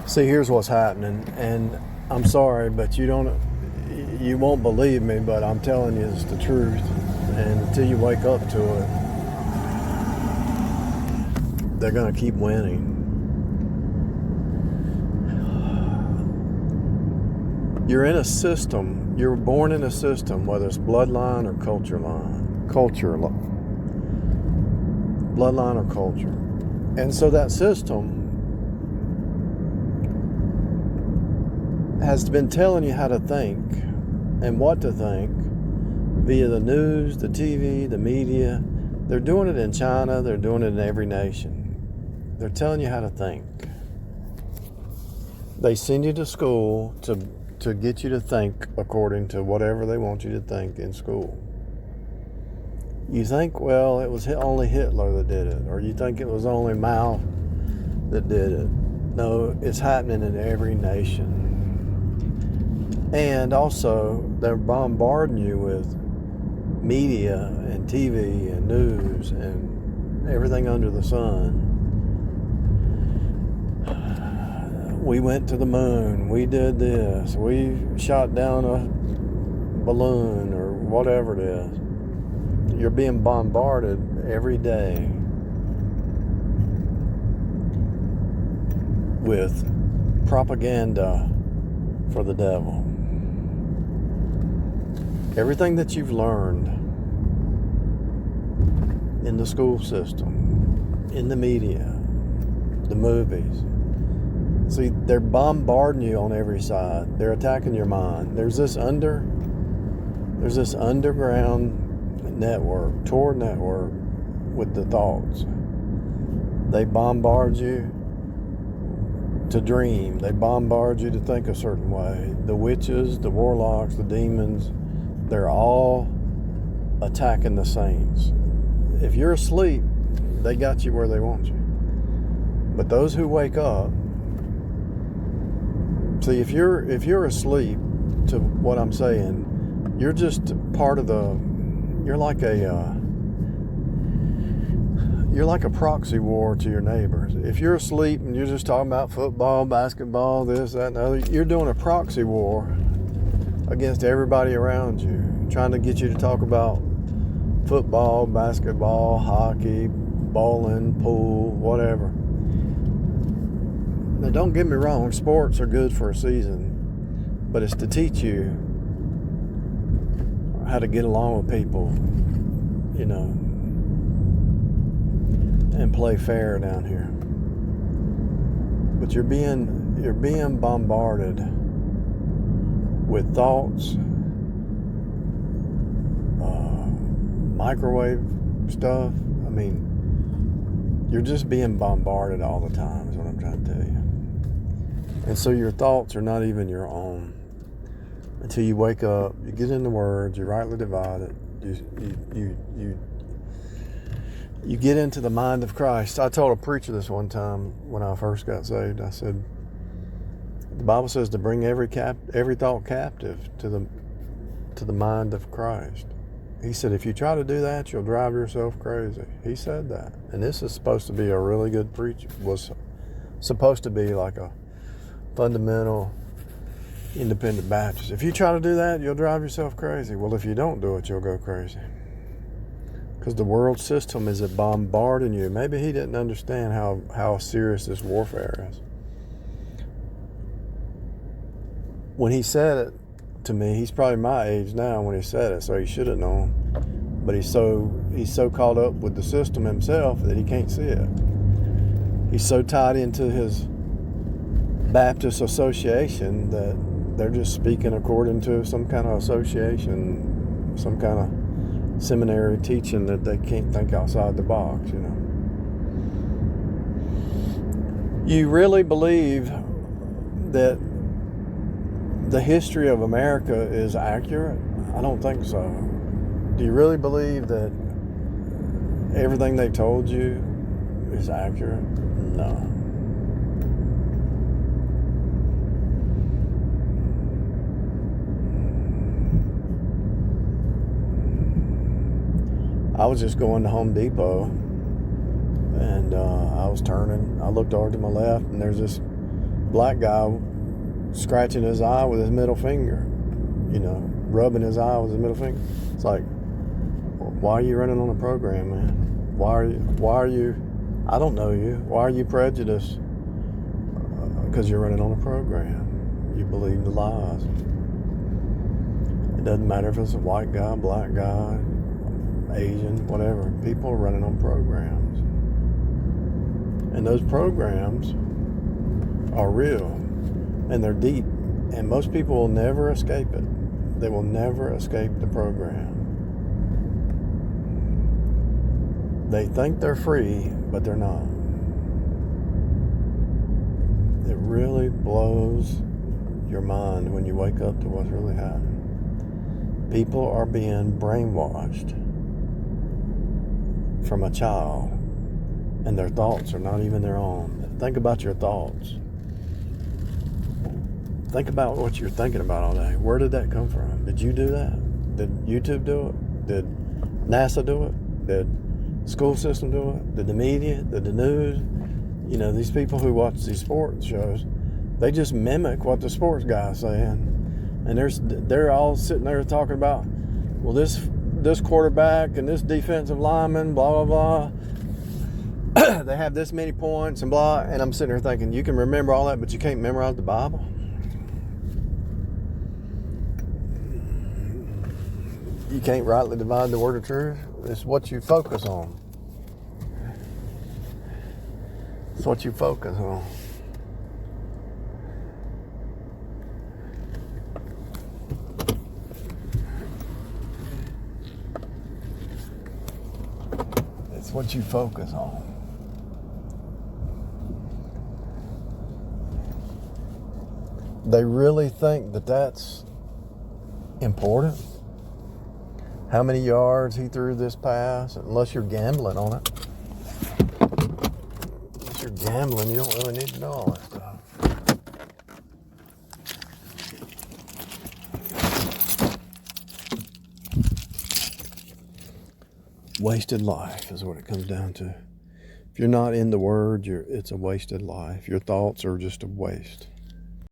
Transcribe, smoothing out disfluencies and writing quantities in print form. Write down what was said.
See, here's what's happening, and I'm sorry, but you won't believe me, but I'm telling you it's the truth. And until you wake up to it, they're going to keep winning. You're in a system. You're born in a system, whether it's bloodline or bloodline or culture. And so that system has been telling you how to think and what to think via the news, the TV, the media. They're doing it in China. They're doing it in every nation. They're telling you how to think. They send you to school to get you to think according to whatever they want you to think in school. You think, well, it was only Hitler that did it, or you think it was only Mao that did it. No, it's happening in every nation. And also, they're bombarding you with media and TV and news and everything under the sun. We went to the moon, we did this, we shot down a balloon or whatever it is. You're being bombarded every day with propaganda for the devil. Everything that you've learned in the school system, in the media, the movies. See, they're bombarding you on every side. They're attacking your mind. There's this underground network, Tor network, with the thoughts. They bombard you to dream. They bombard you to think a certain way. The witches, the warlocks, the demons, they're all attacking the saints. If you're asleep, they got you where they want you. But those who wake up, see, if you're asleep to what I'm saying, you're just part of you're like a proxy war to your neighbors. If you're asleep and you're just talking about football, basketball, this, that, and the other, you're doing a proxy war against everybody around you, trying to get you to talk about football, basketball, hockey, bowling, pool, whatever. Now, don't get me wrong, sports are good for a season, but it's to teach you how to get along with people, and play fair down here. But you're being bombarded with thoughts, microwave stuff. I mean, you're just being bombarded all the time is what I'm trying to tell you. And so your thoughts are not even your own until you wake up, you get in the words, you rightly divide it, you get into the mind of Christ. I told a preacher this one time when I first got saved. I said, the Bible says to bring every thought captive to the mind of Christ. He said, if you try to do that, you'll drive yourself crazy. He said that. And this is supposed to be a really good preacher. Was supposed to be like a fundamental independent Baptist. If you try to do that, you'll drive yourself crazy. Well, if you don't do it, you'll go crazy. Because the world system is bombarding you. Maybe he didn't understand how serious this warfare is. When he said it to me, he's probably my age now when he said it, so he should have known. But he's so caught up with the system himself that he can't see it. He's so tied into his Baptist association that they're just speaking according to some kind of association, some kind of seminary teaching that they can't think outside the box, You really believe that the history of America is accurate? I don't think so. Do you really believe that everything they told you is accurate? No. I was just going to Home Depot, and I was turning. I looked over to my left, and there's this black guy scratching his eye with his middle finger, rubbing his eye with his middle finger. It's like, why are you running on a program, man? Why are you, I don't know you. Why are you prejudiced? Because you're running on a program. You believe the lies. It doesn't matter if it's a white guy, black guy, Asian, whatever. People are running on programs. And those programs are real. And they're deep. And most people will never escape it. They will never escape the program. They think they're free, but they're not. It really blows your mind when you wake up to what's really happening. People are being brainwashed from a child, and their thoughts are not even their own. Think about your thoughts. Think about what you're thinking about all day. Where did that come from? Did you do that? Did YouTube do it? Did NASA do it? Did the school system do it? Did the media? Did the news? These people who watch these sports shows, they just mimic what the sports guy's saying. And they're all sitting there talking about, well, this quarterback and this defensive lineman, blah, blah, blah. They have this many points and blah. And I'm sitting there thinking, you can remember all that, but you can't memorize the Bible? You can't rightly divide the word of truth? It's what you focus on. It's what you focus on. It's what you focus on. They really think that that's important. How many yards he threw this pass, unless you're gambling on it. Unless you're gambling, you don't really need to know all that stuff. Wasted life is what it comes down to. If you're not in the Word, it's a wasted life. Your thoughts are just a waste.